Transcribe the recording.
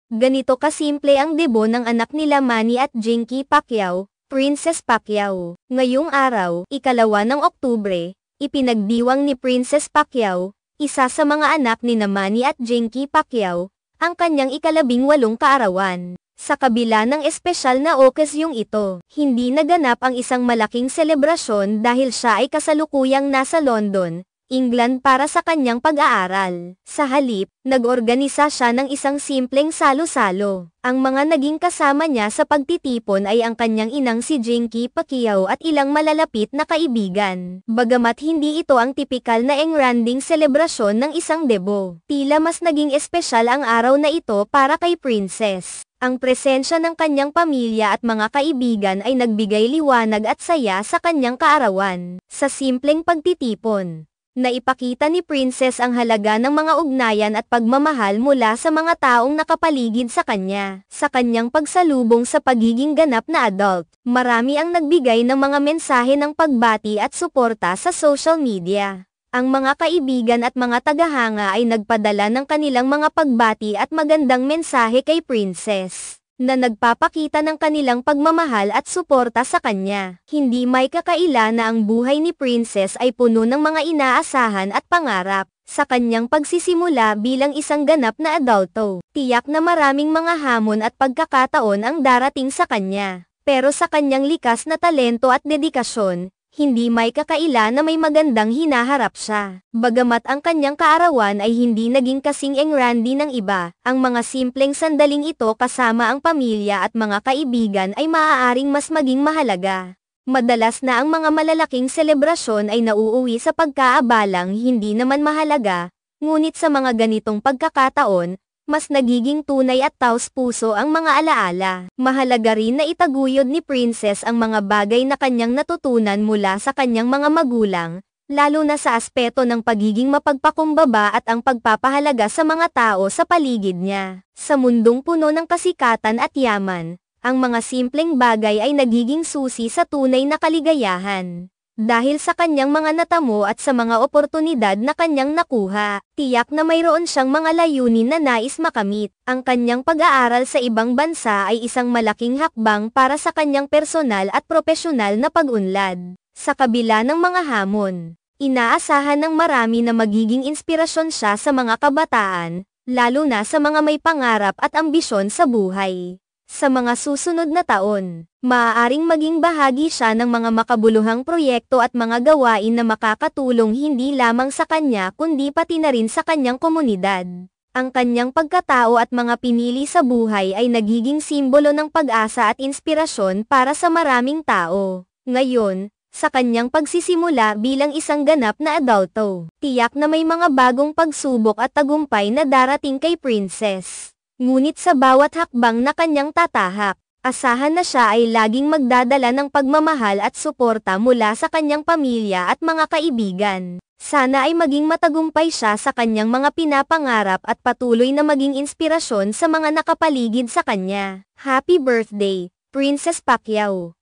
Ganito kasimple ang debo ng anak nila Manny at Jinky Pacquiao, Princess Pacquiao. Ngayong araw, 2 ng Oktubre, ipinagdiwang ni Princess Pacquiao, isa sa mga anak ni Manny at Jinky Pacquiao, ang kanyang 18 kaarawan. Sa kabila ng espesyal na okasyong ito, hindi naganap ang isang malaking selebrasyon dahil siya ay kasalukuyang nasa London, England para sa kanyang pag-aaral. Sa halip, nag-organisa siya ng isang simpleng salo-salo. Ang mga naging kasama niya sa pagtitipon ay ang kanyang inang si Jinky Pacquiao at ilang malalapit na kaibigan. Bagamat hindi ito ang tipikal na engranding selebrasyon ng isang debo, tila mas naging espesyal ang araw na ito para kay Princess. Ang presensya ng kanyang pamilya at mga kaibigan ay nagbigay liwanag at saya sa kanyang kaarawan. Sa simpleng pagtitipon, naipakita ni Princess ang halaga ng mga ugnayan at pagmamahal mula sa mga taong nakapaligid sa kanya. Sa kanyang pagsalubong sa pagiging ganap na adult, marami ang nagbigay ng mga mensahe ng pagbati at suporta sa social media. Ang mga kaibigan at mga tagahanga ay nagpadala ng kanilang mga pagbati at magandang mensahe kay Princess, na nagpapakita ng kanilang pagmamahal at suporta sa kanya. Hindi may kakaila na ang buhay ni Princess ay puno ng mga inaasahan at pangarap. Sa kanyang pagsisimula bilang isang ganap na adulto, tiyak na maraming mga hamon at pagkakataon ang darating sa kanya. Pero sa kanyang likas na talento at dedikasyon, hindi may kakaila na may magandang hinaharap siya. Bagamat ang kanyang kaarawan ay hindi naging kasing engrandi ng iba, ang mga simpleng sandaling ito kasama ang pamilya at mga kaibigan ay maaaring mas maging mahalaga. Madalas na ang mga malalaking selebrasyon ay nauuwi sa pagkaabalang hindi naman mahalaga, ngunit sa mga ganitong pagkakataon, mas nagiging tunay at taos-puso ang mga alaala. Mahalaga rin na itaguyod ni Princess ang mga bagay na kanyang natutunan mula sa kanyang mga magulang, lalo na sa aspeto ng pagiging mapagpakumbaba at ang pagpapahalaga sa mga tao sa paligid niya. Sa mundong puno ng kasikatan at yaman, ang mga simpleng bagay ay nagiging susi sa tunay na kaligayahan. Dahil sa kanyang mga natamo at sa mga oportunidad na kanyang nakuha, tiyak na mayroon siyang mga layunin na nais makamit. Ang kanyang pag-aaral sa ibang bansa ay isang malaking hakbang para sa kanyang personal at propesyonal na pag-unlad. Sa kabila ng mga hamon, inaasahan ng marami na magiging inspirasyon siya sa mga kabataan, lalo na sa mga may pangarap at ambisyon sa buhay. Sa mga susunod na taon, maaaring maging bahagi siya ng mga makabuluhang proyekto at mga gawain na makakatulong hindi lamang sa kanya kundi pati na rin sa kanyang komunidad. Ang kanyang pagkatao at mga pinili sa buhay ay nagiging simbolo ng pag-asa at inspirasyon para sa maraming tao. Ngayon, sa kanyang pagsisimula bilang isang ganap na adulto, tiyak na may mga bagong pagsubok at tagumpay na darating kay Princess. Ngunit sa bawat hakbang na kanyang tatahak, asahan na siya ay laging magdadala ng pagmamahal at suporta mula sa kanyang pamilya at mga kaibigan. Sana ay maging matagumpay siya sa kanyang mga pinapangarap at patuloy na maging inspirasyon sa mga nakapaligid sa kanya. Happy birthday, Princess Pacquiao!